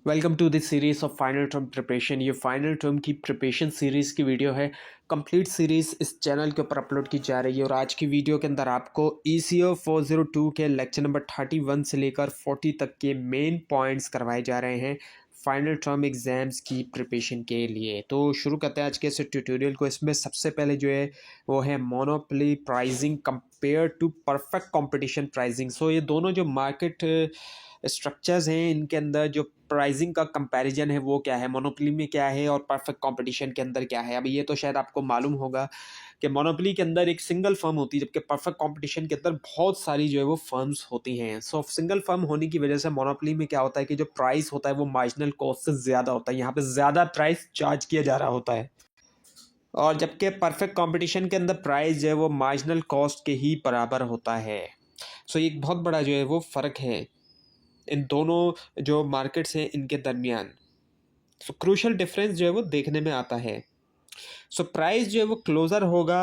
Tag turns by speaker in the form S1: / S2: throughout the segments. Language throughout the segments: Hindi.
S1: Welcome to this series of final term preparation. ये फाइनल टर्म की प्रिपरेशन सीरीज़ की वीडियो है। कंप्लीट सीरीज़ इस चैनल के ऊपर अपलोड की जा रही है और आज की वीडियो के अंदर आपको ECO 402 के लेक्चर नंबर 31 से लेकर 40 तक के मेन पॉइंट्स करवाए जा रहे हैं फाइनल टर्म एग्ज़ाम्स की प्रिपरेशन के लिए। तो शुरू करते हैं आज के इस ट्यूटोरियल को। इसमें सबसे पहले जो है वो है monopoly pricing compare to perfect competition pricing. So ये दोनों जो मार्केट स्ट्रक्चर्स हैं इनके अंदर जो प्राइसिंग का कंपैरिजन है वो क्या है, मोनोपोली में क्या है और परफेक्ट कंपटीशन के अंदर क्या है। अब ये तो शायद आपको मालूम होगा कि मोनोपोली के अंदर एक सिंगल फर्म होती है, जबकि परफेक्ट कंपटीशन के अंदर बहुत सारी जो है वो फर्म्स होती हैं। सो सिंगल फर्म होने की वजह से मोनोपोली में क्या होता है कि जो प्राइस होता है वो मार्जिनल कॉस्ट से ज़्यादा होता है, यहाँ पे ज़्यादा प्राइस चार्ज किया जा रहा होता है। और जबकि परफेक्ट कंपटीशन के अंदर प्राइस जो है वो मार्जिनल कॉस्ट के ही बराबर होता है। सो एक बहुत बड़ा जो है वो फ़र्क है इन दोनों जो मार्केट्स हैं इनके दरमियान। सो क्रूशल डिफरेंस जो है वो देखने में आता है। सो प्राइस जो है वो क्लोज़र होगा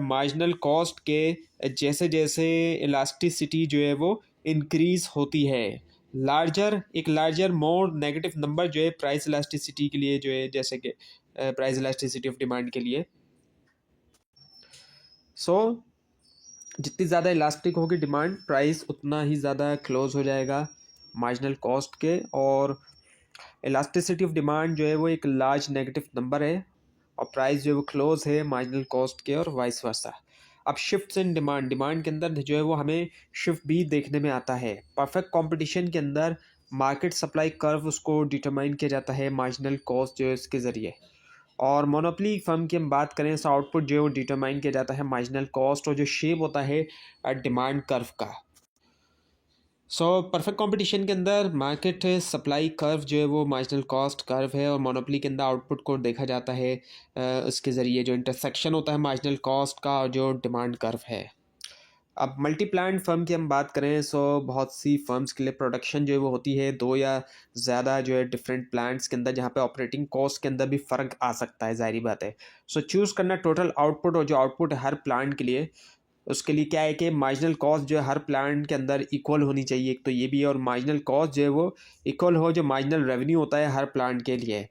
S1: मार्जिनल कॉस्ट के जैसे जैसे इलास्टिसिटी जो है वो इंक्रीज होती है। लार्जर मोर नेगेटिव नंबर जो है प्राइस इलास्टिसिटी के लिए जो है, जैसे कि प्राइस इलास्टिसिटी ऑफ डिमांड के लिए। सो जितनी ज़्यादा इलास्टिक होगी डिमांड, प्राइस उतना ही ज़्यादा क्लोज हो जाएगा मार्जिनल कॉस्ट के। और इलास्टिसिटी ऑफ डिमांड जो है वो एक लार्ज नेगेटिव नंबर है और प्राइस जो है वो क्लोज है मार्जिनल कॉस्ट के, और वाइस वर्सा। अब शिफ्ट्स इन डिमांड के अंदर जो है वो हमें शिफ्ट भी देखने में आता है। परफेक्ट कंपटीशन के अंदर मार्केट सप्लाई कर्व उसको डिटरमाइन किया जाता है मार्जिनल कॉस्ट जो है इसके ज़रिए। और मोनोपोली फर्म की हम बात करें तो आउटपुट जो है वो डिटरमाइन किया जाता है मार्जिनल कॉस्ट और जो शेप होता है डिमांड कर्व का। सो परफेक्ट कंपटीशन के अंदर मार्केट सप्लाई कर्व जो है वो मार्जिनल कॉस्ट कर्व है, और मोनोपोली के अंदर आउटपुट को देखा जाता है इसके ज़रिए जो इंटरसेक्शन होता है मार्जिनल कॉस्ट का और जो डिमांड कर्व है। अब मल्टी प्लांट फर्म की हम बात करें सो बहुत सी फर्म्स के लिए प्रोडक्शन जो है वो होती है दो या ज़्यादा जो है डिफरेंट प्लांट्स के अंदर, जहाँ पे ऑपरेटिंग कॉस्ट के अंदर भी फ़र्क आ सकता है, जाहिर बात है। सो चूज़ करना टोटल आउटपुट, और जो आउटपुट हर प्लांट के लिए उसके लिए क्या है कि मार्जिनल कॉस्ट जो है हर प्लांट के अंदर इक्वल होनी चाहिए, एक तो ये भी है, और मार्जिनल कॉस्ट जो है वो इक्वल हो जो मार्जिनल रेवेन्यू होता है हर प्लांट के लिए।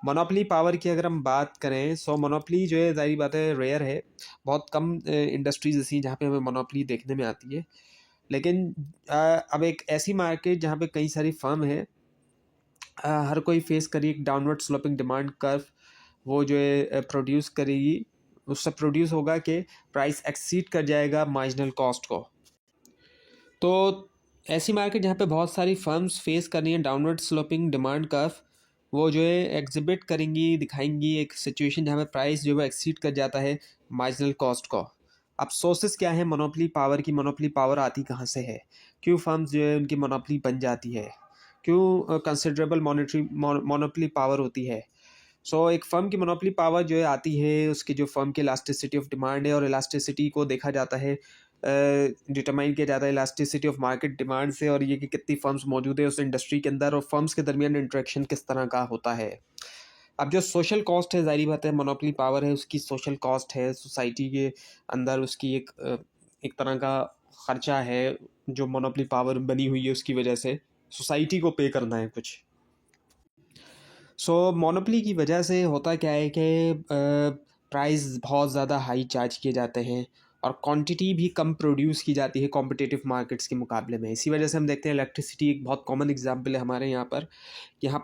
S1: मोनोपोली पावर की अगर हम बात करें सो मोनोपोली जो है जाहिर बात है रेयर है, बहुत कम इंडस्ट्रीज ऐसी जहाँ पे हमें मोनोपोली देखने में आती है। लेकिन अब एक ऐसी मार्केट जहाँ पे कई सारी फर्म है, हर कोई फेस करी एक डाउनवर्ड स्लोपिंग डिमांड कर्व, वो जो है प्रोड्यूस करेगी, उससे प्रोड्यूस होगा कि प्राइस एक्सीड कर जाएगा मार्जिनल कॉस्ट को। तो ऐसी मार्केट जहाँ पे बहुत सारी फर्म्स फेस कर रही हैं डाउनवर्ड स्लोपिंग डिमांड कर्व, वो जो है एग्जिबिट करेंगी, दिखाएंगी एक सिचुएशन जहाँ पे प्राइस जो है एक्सीड कर जाता है मार्जिनल कॉस्ट को। अब सोर्सेस क्या है मोनोपोली पावर की, मोनोपोली पावर आती कहाँ से है, क्यों फर्म्स जो है उनकी मोनोपोली बन जाती है, क्यों कंसिडरेबल मॉनेटरी मोनोपोली पावर होती है। सो एक फर्म की मोनोपोली पावर जो है आती है उसकी जो फर्म की इलास्टिसिटी ऑफ डिमांड है, और इलास्टिसिटी को देखा जाता है, डिटरमाइन किया जाता है इलास्टिसिटी ऑफ मार्केट डिमांड से, और ये कि कितनी फर्म्स मौजूद है उस इंडस्ट्री के अंदर और फर्म्स के दरमियान इंटरेक्शन किस तरह का होता है। अब जो सोशल कॉस्ट है, जाहिर बात है मोनोपोली पावर है उसकी सोशल कॉस्ट है, सोसाइटी के अंदर उसकी एक तरह का खर्चा है जो मोनोपोली पावर बनी हुई है उसकी वजह से सोसाइटी को पे करना है कुछ। सो मोनोपोली की वजह से होता क्या है कि प्राइस बहुत ज़्यादा हाई चार्ज किए जाते हैं और क्वांटिटी भी कम प्रोड्यूस की जाती है कॉम्पिटिटिव मार्केट्स के मुकाबले में। इसी वजह से हम देखते हैं इलेक्ट्रिसिटी एक बहुत कॉमन एग्जांपल है हमारे यहाँ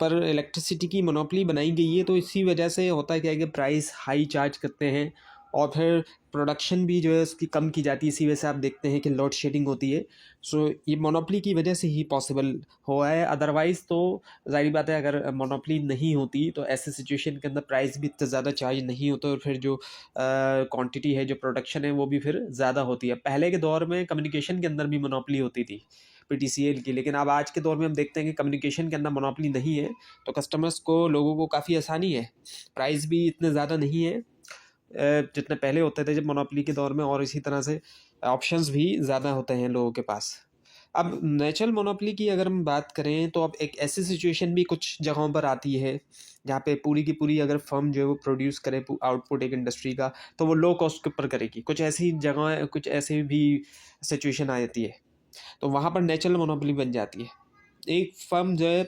S1: पर इलेक्ट्रिसिटी की मोनोपोली बनाई गई है, तो इसी वजह से होता क्या है कि प्राइस हाई चार्ज करते हैं और फिर प्रोडक्शन भी जो है उसकी कम की जाती है। इसी वजह से आप देखते हैं कि लोड शेडिंग होती है। सो ये मोनोपोली की वजह से ही पॉसिबल हुआ है, अदरवाइज़ तो ज़ाहिर बात है अगर मोनोपोली नहीं होती तो ऐसे सिचुएशन के अंदर प्राइस भी इतना ज़्यादा चार्ज नहीं होता और फिर जो क्वांटिटी है, जो प्रोडक्शन है वो भी फिर ज़्यादा होती है। पहले के दौर में कम्युनिकेशन के अंदर भी मोनोपोली होती थी PTCL की, लेकिन अब आज के दौर में हम देखते हैं कि कम्युनिकेशन के अंदर मोनोपोली नहीं है, तो कस्टमर्स को, लोगों को काफ़ी आसानी है, प्राइस भी इतने ज़्यादा नहीं है जितने पहले होते थे जब मोनोपोली के दौर में, और इसी तरह से ऑप्शंस भी ज़्यादा होते हैं लोगों के पास। अब नेचुरल मोनोपोली की अगर हम बात करें तो अब एक ऐसी सिचुएशन भी कुछ जगहों पर आती है जहाँ पे पूरी की पूरी अगर फर्म जो है वो प्रोड्यूस करे आउटपुट एक इंडस्ट्री का, तो वो लो कॉस्ट के ऊपर करेगी। कुछ ऐसी जगह, कुछ ऐसी भी सिचुएशन आ जाती है, तो वहाँ पर नेचुरल मोनोपोली बन जाती है। एक फर्म जो है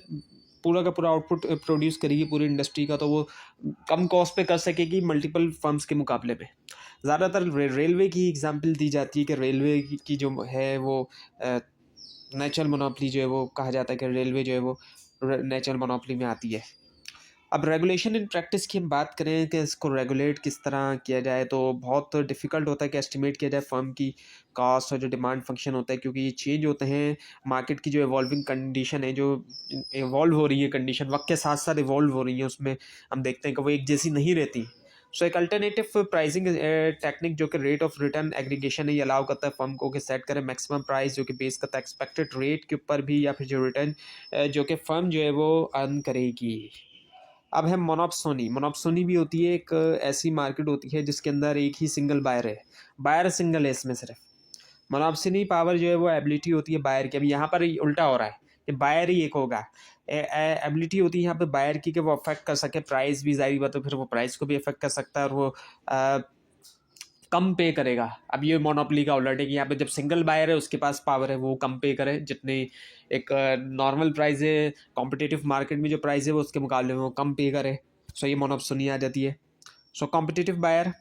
S1: पूरा का पूरा आउटपुट प्रोड्यूस करेगी पूरी इंडस्ट्री का, तो वो कम कॉस्ट पे कर सकेगी मल्टीपल फर्म्स के मुकाबले में। ज़्यादातर रेलवे की एग्जांपल दी जाती है कि रेलवे की जो है वो नेचुरल मोनोपोली जो है वो कहा जाता है कि रेलवे जो है वो नेचुरल मोनोपोली में आती है। अब रेगुलेशन इन प्रैक्टिस की हम बात करें कि इसको रेगुलेट किस तरह किया जाए, तो बहुत डिफ़िकल्ट होता है कि एस्टिमेट किया जाए फर्म की कॉस्ट और जो डिमांड फंक्शन होता है, क्योंकि ये चेंज होते हैं। मार्केट की जो इवॉल्विंग कंडीशन है, जो इवॉल्व हो रही है कंडीशन, वक्त के साथ साथ इवॉल्व हो रही है, उसमें हम देखते हैं कि वो एक जैसी नहीं रहती। सो एक अल्टरनेटिव प्राइसिंग टेक्निक जो कि रेट ऑफ रिटर्न एग्रीगेशन है, ये अलाउ करता है फर्म को कि सेट करें मैक्सिमम प्राइस जो कि बेस करता है एक्सपेक्टेड रेट के ऊपर भी, या फिर जो रिटर्न जो कि फर्म जो है वो अर्न करेगी। अब है मोनोप्सोनी। मोनोप्सोनी भी होती है एक ऐसी मार्केट होती है जिसके अंदर एक ही सिंगल बायर है, बायर सिंगल है इसमें सिर्फ। मोनोप्सोनी पावर जो है वो एबिलिटी होती है बायर की। अभी यहाँ पर उल्टा हो रहा है कि बायर ही एक होगा, एबिलिटी होती है यहाँ पे बायर की कि वो अफेक्ट कर सके प्राइस भी, जाहिर बात है फिर वो प्राइस को भी अफेक्ट कर सकता है और वो कम पे करेगा। अब ये मोनोपोली का उलट है कि यहाँ पे जब सिंगल बायर है उसके पास पावर है, वो कम पे करे, जितने एक नॉर्मल प्राइस है कॉम्पिटिटिव मार्केट में जो प्राइस है वो उसके मुकाबले में वो कम पे करे। सो ये मोनोपोली आ जाती है। सो कॉम्पिटिटिव बायर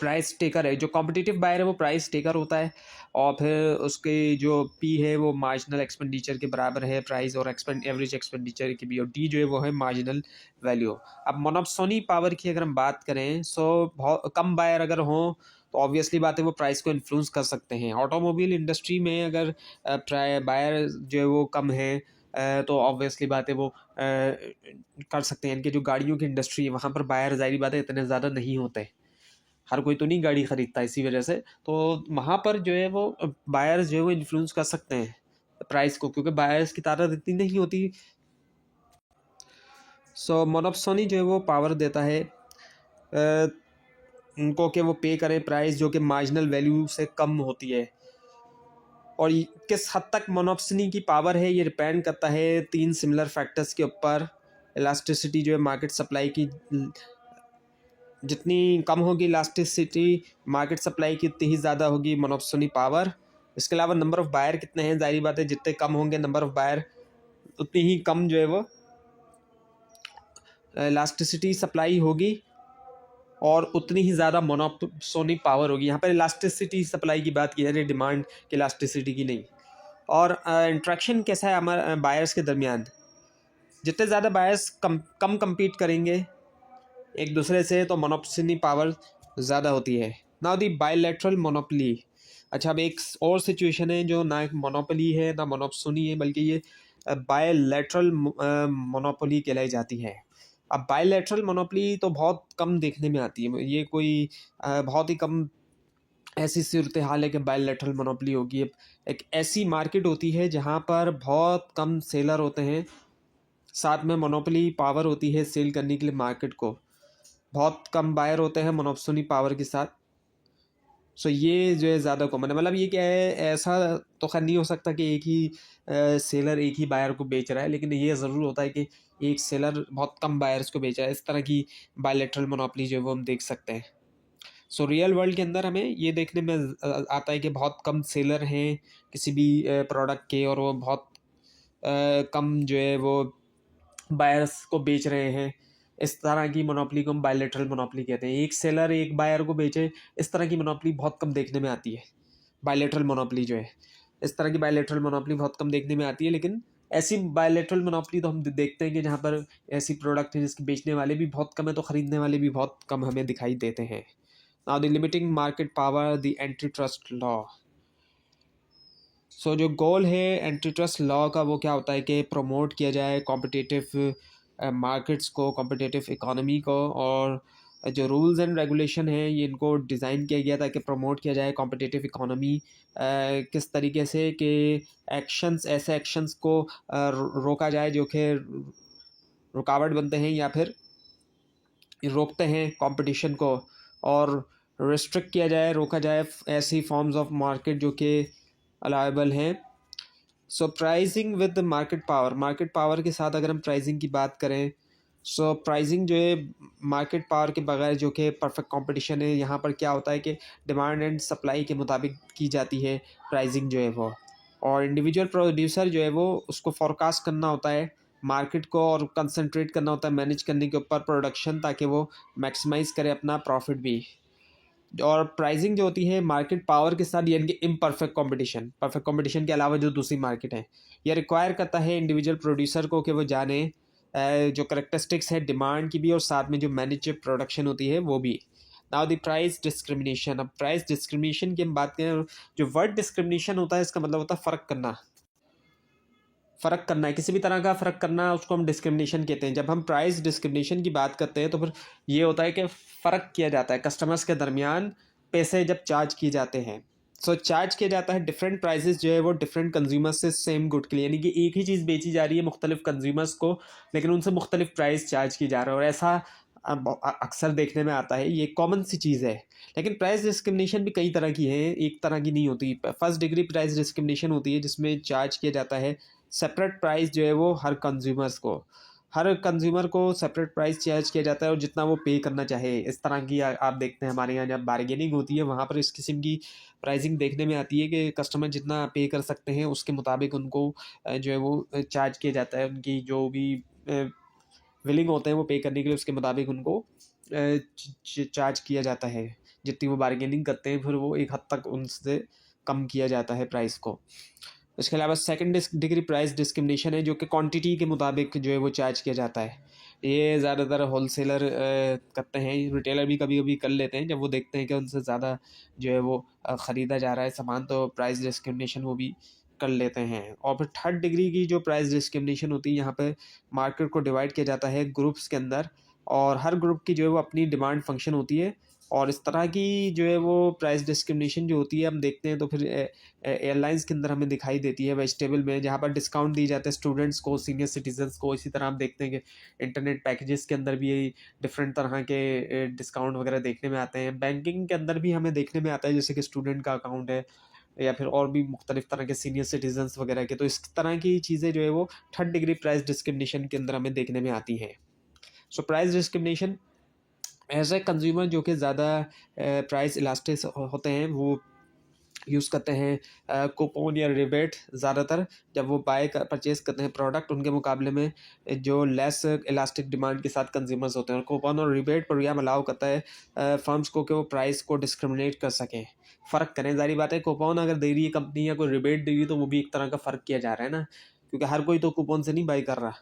S1: प्राइस टेकर है, जो कॉम्पिटिटिव बायर है वो प्राइस टेकर होता है, और फिर उसके जो पी है वो मार्जिनल एक्सपेंडिचर के बराबर है प्राइस, और एवरेज एक्सपेंडिचर की भी, और डी जो है वो है मार्जिनल वैल्यू। अब मोनोप्सोनी पावर की अगर हम बात करें, सो बहुत कम बायर अगर हों तो ऑब्वियसली बात है वो प्राइस को इन्फ्लुएंस कर सकते हैं। ऑटोमोबाइल इंडस्ट्री में अगर बायर जो है वो कम है तो ऑब्वियसली बात है वो कर सकते हैं। इनके जो गाड़ियों की इंडस्ट्री है वहाँ पर बायर जाहिर बात है इतने ज़्यादा नहीं होते, हर कोई तो नहीं गाड़ी खरीदता, इसी वजह से तो वहाँ पर जो है वो बायर्स जो है वो इन्फ्लुएंस कर सकते हैं प्राइस को, क्योंकि बायर्स की ताकत इतनी नहीं होती। सो मोनोप्सोनी जो है वो पावर देता है उनको कि वो पे करें प्राइस जो कि मार्जिनल वैल्यू से कम होती है। और किस हद तक मोनोप्सोनी की पावर है ये डिपेंड करता है 3 सिमिलर फैक्टर्स के ऊपर। इलास्टिसिटी जो है मार्केट सप्लाई की, जितनी कम होगी इलास्टिसिटी मार्केट सप्लाई की उतनी ही ज़्यादा होगी मोनोप्सोनी पावर। इसके अलावा नंबर ऑफ़ बायर कितने हैं, जाहिर बात है जितने कम होंगे नंबर ऑफ़ बायर उतनी ही कम जो है वो इलास्टिसिटी सप्लाई होगी और उतनी ही ज़्यादा मोनोप्सोनी पावर होगी। यहाँ पर इलास्टिसिटी सप्लाई की बात की जा रही है, डिमांड की इलास्टिसिटी की नहीं। और इंट्रैक्शन कैसा है हमारे बायर्स के दरमियान, जितने ज़्यादा बायर्स कम कम्पीट करेंगे एक दूसरे से तो मोनोप्सोनी पावर ज़्यादा होती है। नाउ दी बायलैटरल मोनोपोली। अच्छा, अब एक और सिचुएशन है जो ना मोनोपोली है ना मोनोप्सोनी है, बल्कि ये बायलैटरल मोनोपोली कहलाई जाती है। अब बायलैटरल मोनोपोली तो बहुत कम देखने में आती है, ये कोई बहुत ही कम ऐसी सूरत हाल है कि बायलैटरल मोनोपोली होगी। एक ऐसी मार्केट होती है जहाँ पर बहुत कम सेलर होते हैं, साथ में मोनोपोली पावर होती है सेल करने के लिए मार्केट को, बहुत कम बायर होते हैं मोनोप्सोनी पावर के साथ। सो ये जो है ज़्यादा कॉमन है। मतलब ये क्या है, ऐसा तो खैर नहीं हो सकता कि एक ही सेलर एक ही बायर को बेच रहा है, लेकिन ये ज़रूर होता है कि एक सेलर बहुत कम बायर्स को बेच रहा है। इस तरह की बायलैटरल मोनोपोली जो है वो हम देख सकते हैं। सो रियल वर्ल्ड के अंदर हमें ये देखने में आता है कि बहुत कम सेलर हैं किसी भी प्रोडक्ट के, और वो बहुत कम जो है वो बायर्स को बेच रहे हैं। इस तरह की मोनोपोली को हम बायलैटरल मोनोपोली कहते हैं। एक सेलर एक बायर को बेचे, इस तरह की मोनोपोली बहुत कम देखने में आती है। बायलैटरल मोनोपोली जो है, इस तरह की बायलैटरल मोनोपोली बहुत कम देखने में आती है। लेकिन ऐसी बायलैटरल मोनोपोली तो हम देखते हैं कि जहाँ पर ऐसी प्रोडक्ट है जिसके बेचने वाले भी बहुत कम है तो ख़रीदने वाले भी बहुत कम हमें दिखाई देते हैं। Now the limiting market power, the antitrust law. So जो गोल है एंटी ट्रस्ट लॉ का वो क्या होता है कि प्रमोट किया जाए कॉम्पिटिटिव मार्केट्स को, कॉम्पिटिटिव इकोनॉमी को, और जो रूल्स एंड रेगुलेशन है ये इनको डिज़ाइन किया गया ताकि प्रमोट किया जाए कॉम्पिटिटिव इकोनॉमी। किस तरीके से कि एक्शंस, ऐसे एक्शंस को रोका जाए जो कि रुकावट बनते हैं या फिर रोकते हैं कंपटीशन को, और रिस्ट्रिक्ट किया जाए, रोका जाए ऐसी फॉर्म्स ऑफ मार्केट जो कि अलाउेबल हैं। So pricing with market power, market power के साथ अगर हम प्राइसिंग की बात करें, सो प्राइसिंग जो है मार्केट पावर के बगैर जो कि परफेक्ट कंपटीशन है, यहाँ पर क्या होता है कि डिमांड एंड सप्लाई के मुताबिक की जाती है प्राइसिंग जो है वो, और इंडिविजुअल प्रोड्यूसर जो है वो उसको फोरकास्ट करना होता है मार्केट को और कंसंट्रेट करना होता है मैनेज करने के ऊपर प्रोडक्शन, ताकि वो मैक्सिमाइज़ करे अपना प्रॉफिट भी। और प्राइसिंग जो होती है मार्केट पावर के साथ, यानी कि इम्परफेक्ट कंपटीशन, परफेक्ट कंपटीशन के अलावा जो दूसरी मार्केट है, यह रिक्वायर करता है इंडिविजुअल प्रोड्यूसर को कि वो जाने जो करेक्टरिस्टिक्स है डिमांड की भी, और साथ में जो मैनेज प्रोडक्शन होती है वो भी। Now the price discrimination. अब प्राइस डिस्क्रिमिनेशन की हम बात करें, जो वर्ड डिस्क्रिमिनेशन होता है इसका मतलब होता है फ़र्क करना। फ़र्क करना है, किसी भी तरह का फ़र्क करना, उसको हम डिस्क्रिमिनेशन कहते हैं। जब हम प्राइस डिस्क्रिमिनेशन की बात करते हैं तो फिर ये होता है कि फ़र्क किया जाता है कस्टमर्स के दरमियान, पैसे जब चार्ज किए जाते हैं। सो चार्ज किया जाता है डिफरेंट प्राइसेस जो है वो डिफरेंट कंज्यूमर्स से सेम गुड के लिए, यानी कि एक ही चीज़ बेची जा रही है मुख्तलिफ कंज्यूमर्स को, लेकिन उनसे मुख्तलिफ प्राइस चार्ज की जा रहा है। और ऐसा अक्सर देखने में आता है, ये कॉमन सी चीज़ है। लेकिन प्राइस डिस्क्रिमिनेशन भी कई तरह की है, एक तरह की नहीं होती। फर्स्ट डिग्री प्राइस डिस्क्रिमिनेशन होती है जिसमें चार्ज किया जाता है सेपरेट प्राइस जो है वो हर कंज्यूमर को सेपरेट प्राइस चार्ज किया जाता है, और जितना वो पे करना चाहे। इस तरह की आप देखते हैं हमारे यहाँ जब बार्गेनिंग होती है वहाँ पर इस किस्म की प्राइसिंग देखने में आती है कि कस्टमर जितना पे कर सकते हैं उसके मुताबिक उनको जो है वो चार्ज किया जाता है। उनकी जो भी विलिंग होते हैं वो पे करने के लिए, उसके मुताबिक उनको चार्ज किया जाता है। जितनी वो बार्गेनिंग करते हैं फिर वो एक हद तक उनसे कम किया जाता है प्राइस को। इसके अलावा सेकंड डिग्री प्राइस डिस्क्रिमिनेशन है, जो कि क्वांटिटी के मुताबिक जो है वो चार्ज किया जाता है। ये ज़्यादातर होलसेलर करते हैं, रिटेलर भी कभी कभी कर लेते हैं जब वो देखते हैं कि उनसे ज़्यादा जो है वो ख़रीदा जा रहा है सामान, तो प्राइस डिस्क्रिमिनेशन वो भी कर लेते हैं। और फिर थर्ड डिग्री की जो प्राइस डिस्क्रिमिनेशन होती है, यहाँ पे मार्केट को डिवाइड किया जाता है ग्रुप्स के अंदर, और हर ग्रुप की जो है वो अपनी डिमांड फंक्शन होती है। और इस तरह की जो है वो प्राइस डिस्क्रिमिनेशन जो होती है हम देखते हैं तो फिर एयरलाइंस के अंदर हमें दिखाई देती है, वेजिटेबल में जहाँ पर डिस्काउंट दी जाते हैं स्टूडेंट्स को, सीनियर सिटीजन्स को। इसी तरह हम देखते हैं कि इंटरनेट पैकेजेस के अंदर भी डिफरेंट तरह के डिस्काउंट वगैरह देखने में आते हैं। बैंकिंग के अंदर भी हमें देखने में आता है, जैसे कि स्टूडेंट का अकाउंट है या फिर और भी मुख्तलिफ तरह के सीनियर सिटीजन्स वगैरह के। तो इस तरह की चीज़ें जो है वो थर्ड डिग्री प्राइस डिस्क्रिमिनेशन के अंदर हमें देखने में आती हैं। So price discrimination as a consumer जो कि ज़्यादा प्राइस इलास्टिक होते हैं वो यूज़ करते हैं कूपन या रिबेट ज़्यादातर, जब वो परचेज़ करते हैं प्रोडक्ट उनके मुकाबले में जो लेस इलास्टिक डिमांड के साथ कंज्यूमर्स होते हैं। और कूपन और रिबेट प्रोग्राम अलाउ करता है फर्म्स को कि वो प्राइस को डिस्क्रिमिनेट कर सकें, फ़र्क करें। ज़ाहिर बात है कूपन अगर दे रही है कंपनी या कोई रिबेट दे रही है तो वो भी एक तरह का फ़र्क किया जा रहा है ना, क्योंकि हर कोई तो कूपन से नहीं बाई कर रहा।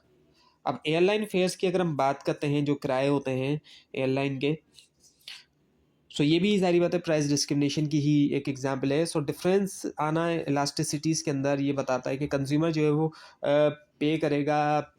S1: अब एयरलाइन फेयर्स की अगर हम बात करते हैं, जो किराए होते हैं एयरलाइन के, सो ये भी सारी बातें प्राइस डिस्क्रिमिनेशन की ही एक एग्जांपल है। सो डिफरेंस आना इलास्टिसिटीज़ के अंदर ये बताता है कि कंज्यूमर जो है वो पे करेगा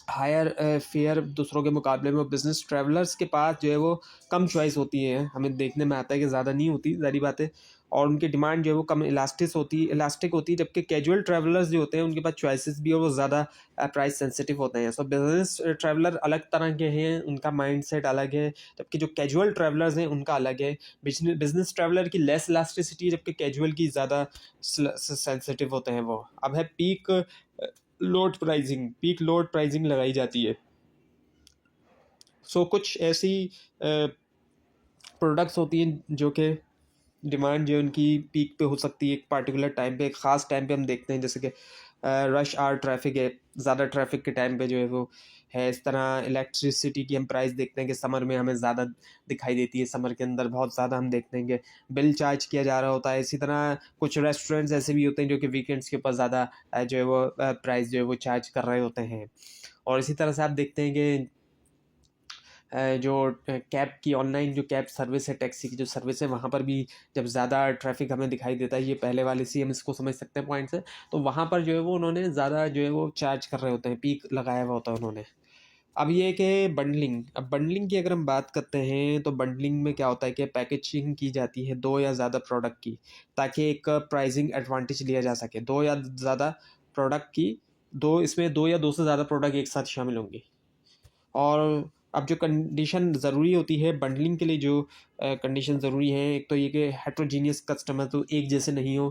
S1: हायर फेयर दूसरों के मुकाबले में। बिजनेस ट्रैवलर्स के पास जो है वो कम चॉइस होती है, हमें देखने में आता है कि ज़्यादा नहीं होती, ज़ाहिर बात है। और उनकी डिमांड जो है वो कम इलास्टिक होती है, जबकि कैजुअल ट्रैवलर्स जो होते हैं उनके पास चॉइसेस भी और वो ज़्यादा प्राइस सेंसिटिव होते हैं। सो बिजनेस ट्रैवलर अलग तरह के हैं, उनका माइंडसेट अलग है, जबकि जो कैजुअल ट्रैवलर्स हैं उनका अलग है। बिजनेस ट्रैवलर की लेस इलास्टिसिटी, जबकि कैजुअल की ज़्यादा सेंसिटिव होते हैं वो। अब है पीक लोड प्राइसिंग लगाई जाती है। सो कुछ ऐसी प्रोडक्ट्स होती हैं जो कि डिमांड जो है उनकी पीक पे हो सकती है एक पार्टिकुलर टाइम पे, एक ख़ास टाइम पे हम देखते हैं, जैसे कि रश आवर ट्रैफिक है, ज़्यादा ट्रैफिक के टाइम पे जो है वो है। इस तरह इलेक्ट्रिसिटी की हम प्राइस देखते हैं कि समर में हमें ज़्यादा दिखाई देती है, समर के अंदर बहुत ज़्यादा हम देखते हैं कि बिल चार्ज किया जा रहा होता है। इसी तरह कुछ रेस्टोरेंट्स ऐसे भी होते हैं जो कि वीकेंड्स के ऊपर ज़्यादा जो है वो प्राइस जो है वो चार्ज कर रहे होते हैं। और इसी तरह से आप देखते हैं कि जो कैब की ऑनलाइन जो कैब सर्विस है, टैक्सी की जो सर्विस है, वहाँ पर भी जब ज़्यादा ट्रैफिक हमें दिखाई देता है, ये पहले वाले से हम इसको समझ सकते हैं पॉइंट से, तो वहाँ पर जो है वो उन्होंने ज़्यादा जो है वो चार्ज कर रहे होते हैं, पीक लगाया हुआ होता है उन्होंने। अब ये कि बंडलिंग, अब बंडलिंग की अगर हम बात करते हैं तो बंडलिंग में क्या होता है कि पैकेजिंग की जाती है दो या ज़्यादा प्रोडक्ट की, ताकि एक प्राइसिंग एडवांटेज लिया जा सके। दो या ज़्यादा प्रोडक्ट की, इसमें दो या दो से ज़्यादा प्रोडक्ट एक साथ शामिल होंगे। और अब जो कंडीशन ज़रूरी होती है बंडलिंग के लिए, जो कंडीशन ज़रूरी है, एक तो ये कि हेट्रोजीनियस कस्टमर, तो एक जैसे नहीं हो।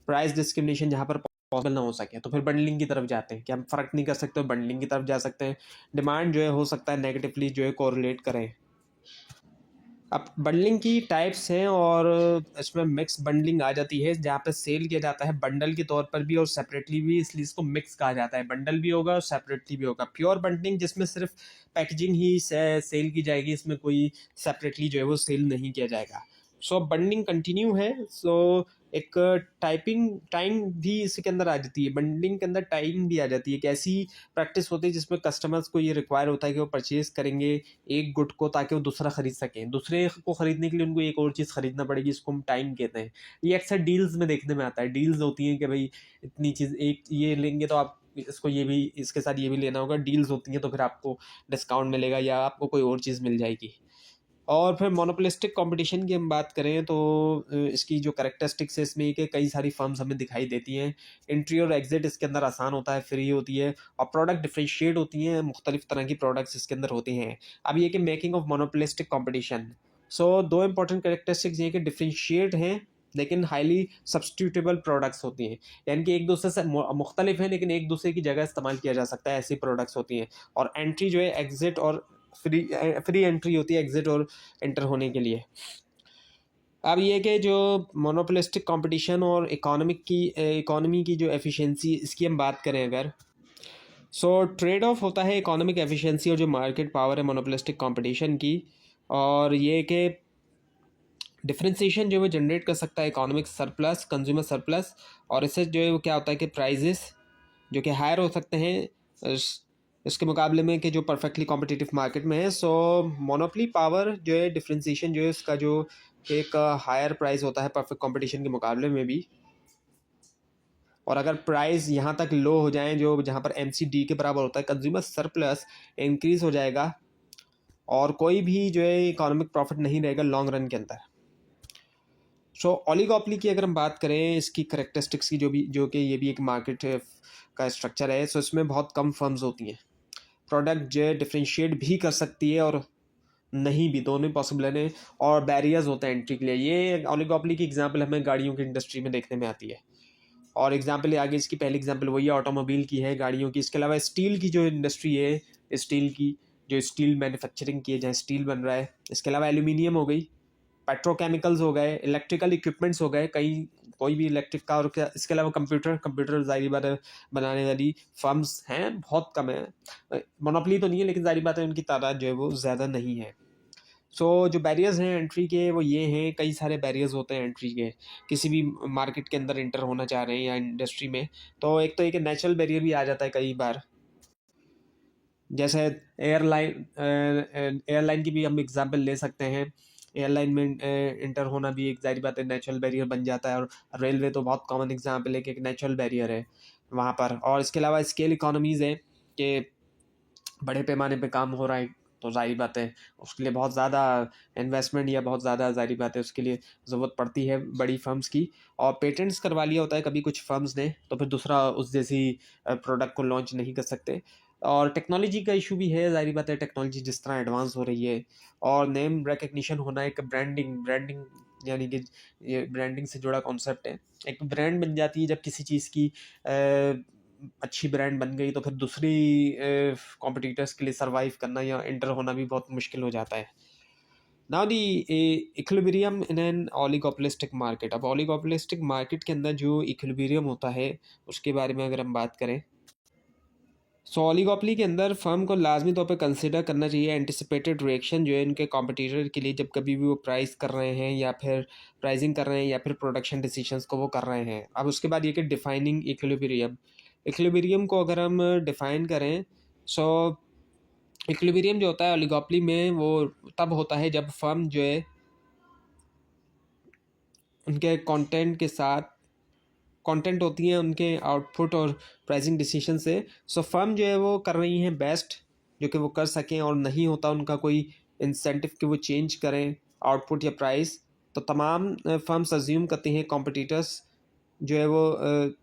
S1: प्राइस डिस्क्रिमिनेशन जहाँ पर पॉसिबल ना हो सके तो फिर बंडलिंग की तरफ जाते हैं कि हम फ़र्क नहीं कर सकते तो बंडलिंग की तरफ जा सकते हैं। डिमांड जो है हो सकता है नेगेटिवली जो है कोरिलेट करें। अब बंडलिंग की टाइप्स हैं और इसमें मिक्स बंडलिंग आ जाती है, जहाँ पे सेल किया जाता है बंडल के तौर पर भी और सेपरेटली भी, इसलिए इसको मिक्स कहा जाता है। बंडल भी होगा और सेपरेटली भी होगा। प्योर बंडलिंग जिसमें सिर्फ पैकेजिंग ही सेल की जाएगी, इसमें कोई सेपरेटली जो है वो सेल नहीं किया जाएगा। सो बंडलिंग कंटिन्यू है। सो एक टाइपिंग टाइम भी इसके अंदर आ जाती है, बंडलिंग के अंदर टाइम भी आ जाती है। एक ऐसी प्रैक्टिस होती है जिसमें कस्टमर्स को ये रिक्वायर होता है कि वो परचेज करेंगे एक गुड को ताकि वो दूसरा खरीद सकें। दूसरे को खरीदने के लिए उनको एक और चीज़ खरीदना पड़ेगी, इसको हम टाइम कहते हैं। ये अक्सर डील्स में देखने में आता है। डील्स होती हैं कि भाई इतनी चीज़ एक ये लेंगे तो आप इसको ये भी इसके साथ ये भी लेना होगा। डील्स होती हैं तो फिर आपको डिस्काउंट मिलेगा या आपको कोई और चीज़ मिल जाएगी। और फिर मोनोपोलिस्टिक कंपटीशन की हम बात करें तो इसकी जो कैरेक्टरिस्टिक्स है इसमें कि कई सारी फर्म्स हमें दिखाई देती हैं। एंट्री और एग्जिट इसके अंदर आसान होता है, फ्री होती है और प्रोडक्ट डिफ्रेंशिएट होती हैं, मुख्तलिफ तरह की प्रोडक्ट्स इसके अंदर होती हैं। अब ये कि मेकिंग ऑफ मोनोपोलिस्टिक कंपटीशन, सो दो इंपॉर्टेंट कैरेक्टरिस्टिक्स ये कि डिफ्रेंशिएट हैं लेकिन हाईली सब्सटीट्यूटेबल प्रोडक्ट्स होती हैं, यानी कि एक दूसरे से मुख्तलिफ हैं लेकिन एक दूसरे की जगह इस्तेमाल किया जा सकता है, ऐसी प्रोडक्ट्स होती हैं। और एंट्री जो है एग्जिट और फ्री एंट्री होती है एग्जिट और एंटर होने के लिए। अब ये कि जो मोनोपोलिस्टिक कंपटीशन और इकोनॉमी की जो एफिशिएंसी, इसकी हम बात करें अगर, सो ट्रेड ऑफ होता है इकोनॉमिक एफिशिएंसी और जो मार्केट पावर है मोनोपोलिस्टिक कंपटीशन की। और ये कि डिफरेंशिएशन जो है वो जनरेट कर सकता है इकोनॉमिक सरप्लस, कंज्यूमर सरप्लस, और इससे जो है वो क्या होता है कि प्राइजेस जो कि हायर हो सकते हैं इसके मुकाबले में कि जो परफेक्टली कॉम्पिटिटिव मार्केट में है। सो मोनोपली पावर जो है डिफरेंशिएशन जो है उसका जो एक हायर प्राइस होता है परफेक्ट कंपटीशन के मुकाबले में भी। और अगर प्राइस यहाँ तक लो हो जाए जो जहाँ पर MCD के बराबर होता है, कंज्यूमर सरप्लस इंक्रीज हो जाएगा और कोई भी जो है इकोनॉमिक प्रॉफिट नहीं रहेगा लॉन्ग रन के अंदर। सो ओलिगोपोली की अगर हम बात करें इसकी करेक्टरिस्टिक्स की, जो कि ये भी एक मार्केट का स्ट्रक्चर है। सो इसमें बहुत कम फर्म्स होती हैं, प्रोडक्ट जो है डिफ्रेंशिएट भी कर सकती है और नहीं भी, दोनों पॉसिबल है। और बैरियर्स होते हैं एंट्री के लिए। ये ओलिगोपोली की एग्जांपल हमें गाड़ियों की इंडस्ट्री में देखने में आती है। और एग्जांपल आगे इसकी पहली एग्जांपल वही ऑटोमोबाइल की है, गाड़ियों की। इसके अलावा स्टील की जो इंडस्ट्री है, स्टील की जो स्टील मैन्युफैक्चरिंग की है जहाँ स्टील बन रहा है। इसके अलावा एल्यूमिनियम हो गई, पेट्रोकेमिकल्स हो गए, इलेक्ट्रिकल इक्विपमेंट्स हो गए, कोई भी इलेक्ट्रिक कार। इसके अलावा कंप्यूटर जाहिर बात है बनाने वाली फर्म्स हैं, बहुत कम है। मोनोपोली तो नहीं है लेकिन जाहिर बात है उनकी तादाद जो है वो ज़्यादा नहीं है। सो जो बैरियर्स हैं एंट्री के वो ये हैं, कई सारे बैरियर्स होते हैं एंट्री के, किसी भी मार्केट के अंदर इंटर होना चाह रहे हैं या इंडस्ट्री में। तो एक तो एक नेचुरल बैरियर भी आ जाता है कई बार, जैसे एयरलाइन की भी हम एग्जांपल ले सकते हैं। एयरलाइन में इंटर होना भी एक जाहिर बात है नेचुरल बैरियर बन जाता है। और रेलवे तो बहुत कॉमन एग्जांपल है कि एक नेचुरल बैरियर है वहाँ पर। और इसके अलावा स्केल इकोनॉमीज़ है कि बड़े पैमाने पे काम हो रहा है तो जाहिर बात है उसके लिए बहुत ज़्यादा इन्वेस्टमेंट या बहुत ज़्यादा जाहिर बात है उसके लिए ज़रूरत पड़ती है बड़ी फर्म्स की। और पेटेंट्स करवा लिया होता है कभी कुछ फर्म्स ने तो फिर दूसरा उस जैसी प्रोडक्ट को लॉन्च नहीं कर सकते। और टेक्नोलॉजी का इशू भी है, जाहिर बात है टेक्नोलॉजी जिस तरह एडवांस हो रही है और नेम रिकग्निशन होना, एक ब्रांडिंग यानी कि ये ब्रांडिंग से जुड़ा कॉन्सेप्ट है। एक ब्रांड बन जाती है जब किसी चीज़ की अच्छी ब्रांड बन गई तो फिर दूसरी कॉम्पिटिटर्स के लिए सरवाइव करना या एंटर होना भी बहुत मुश्किल हो जाता है। Now the equilibrium in an oligopolistic market. अब ओलिगोपोलिस्टिक मार्केट के अंदर जो इक्विलिब्रियम होता है उसके बारे में अगर हम बात करें, सो ओलिगोपोली के अंदर फर्म को लाजमी तौर पर कंसिडर करना चाहिए एंटिसिपेटेड रिएक्शन जो है इनके कॉम्पिटिटर के लिए, जब कभी भी वो प्राइस कर रहे हैं या फिर प्राइसिंग कर रहे हैं या फिर प्रोडक्शन डिसीजंस को वो कर रहे हैं। अब उसके बाद ये कि डिफाइनिंग इक्विलिब्रियम को अगर हम डिफाइन करें, सो इक्विलिब्रियम जो होता है ओलिगोपोली में वो तब होता है जब फर्म जो है उनके कंटेंट होती हैं उनके आउटपुट और प्राइसिंग डिसीजन से। सो फर्म जो है वो कर रही हैं बेस्ट जो कि वो कर सकें और नहीं होता उनका कोई इंसेंटिव कि वो चेंज करें आउटपुट या प्राइस, तो तमाम फर्म्स अज्यूम करती हैं कॉम्पिटिटर्स जो है वो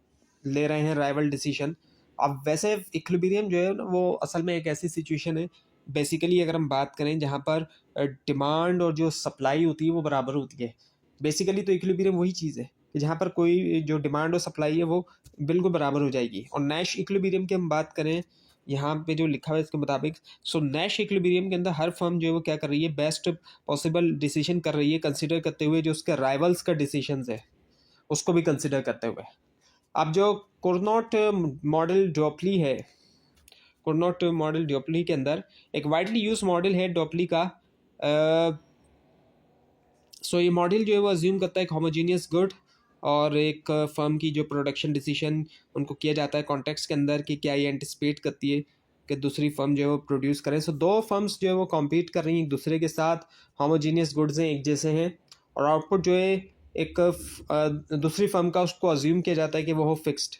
S1: ले रहे हैं राइवल डिसीजन। अब वैसे इक्विलिब्रियम जो है ना वो असल में एक ऐसी सिचुएशन है बेसिकली अगर हम बात करें जहाँ पर डिमांड और जो सप्लाई होती है वो बराबर होती है। बेसिकली तो इक्विलिब्रियम वही चीज़ है कि जहाँ पर कोई जो डिमांड और सप्लाई है वो बिल्कुल बराबर हो जाएगी। और नैश इक्विलिब्रियम की हम बात करें यहाँ पे जो लिखा हुआ है इसके मुताबिक, सो नैश इक्विलिब्रियम के अंदर हर फर्म जो है वो क्या कर रही है, बेस्ट पॉसिबल डिसीजन कर रही है, कंसिडर करते हुए जो उसके राइवल्स का डिसीजन है उसको भी कंसिडर करते हुए। अब जो कुर्नोट मॉडल डॉपली है, कुर्नोट मॉडल डॉपली के अंदर एक वाइडली यूज मॉडल है डॉपली का। सो ये मॉडल जो है वो अज्यूम करता है एक होमोजीनियस गुड और एक फर्म की जो प्रोडक्शन डिसीजन उनको किया जाता है कॉन्टेक्स्ट के अंदर कि क्या ये एंटिसिपेट करती है कि दूसरी फर्म जो है वो प्रोड्यूस करें। सो दो फर्म्स जो है वो कॉम्पीट कर रही हैं एक दूसरे के साथ, होमोजीनियस गुड्स हैं, एक जैसे हैं, और आउटपुट जो है एक दूसरी फर्म का उसको अज्यूम किया जाता है कि वो हो fixed.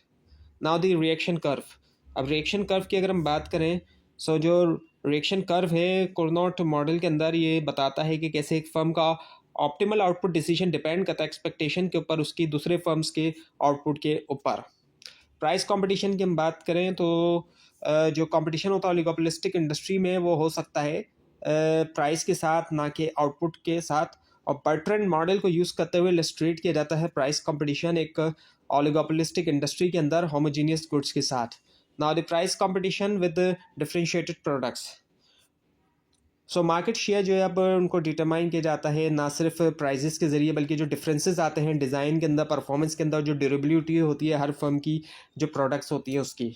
S1: Now the reaction curve, अब रिएक्शन कर्व की अगर हम बात करें, सो जो रिएक्शन कर्व है कुर्नोट मॉडल के अंदर ये बताता है कि कैसे एक फर्म का ऑप्टिमल आउटपुट डिसीजन डिपेंड करता है एक्सपेक्टेशन के ऊपर, उसकी दूसरे फर्म्स के आउटपुट के ऊपर। प्राइस कंपटीशन की हम बात करें तो जो कंपटीशन होता है ओलिगोपोलिस्टिक इंडस्ट्री में वो हो सकता है प्राइस के साथ, ना कि आउटपुट के साथ। और बर्ट्रैंड मॉडल को यूज़ करते हुए इलस्ट्रेट किया जाता है प्राइस कंपटीशन एक ओलिगोपोलिस्टिक इंडस्ट्री के अंदर होमोजीनियस गुड्स के साथ। Now the price competition with differentiated products, so market share जो है अब उनको डिटरमाइन किया जाता है ना सिर्फ प्राइजेस के ज़रिए, बल्कि जो डिफरेंसेस आते हैं डिज़ाइन के अंदर, परफॉर्मेंस के अंदर, जो ड्यूरेबिलिटी होती है हर फर्म की, जो प्रोडक्ट्स होती हैं उसकी।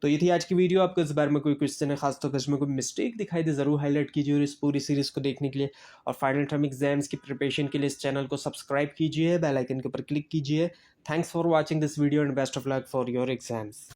S1: तो ये थी आज की वीडियो। आपको इस बारे में कोई क्वेश्चन है, खासतौर पर इसमें कोई मिस्टेक दिखाई दे ज़रूर हाईलाइट कीजिए, और इस पूरी सीरीज़ को देखने के लिए और फाइनल टर्म एग्जाम्स की प्रिपरेशन के लिए इस चैनल को सब्सक्राइब कीजिए, बेल आइकन के ऊपर क्लिक कीजिए। Thanks for watching this video and best of luck for your exams.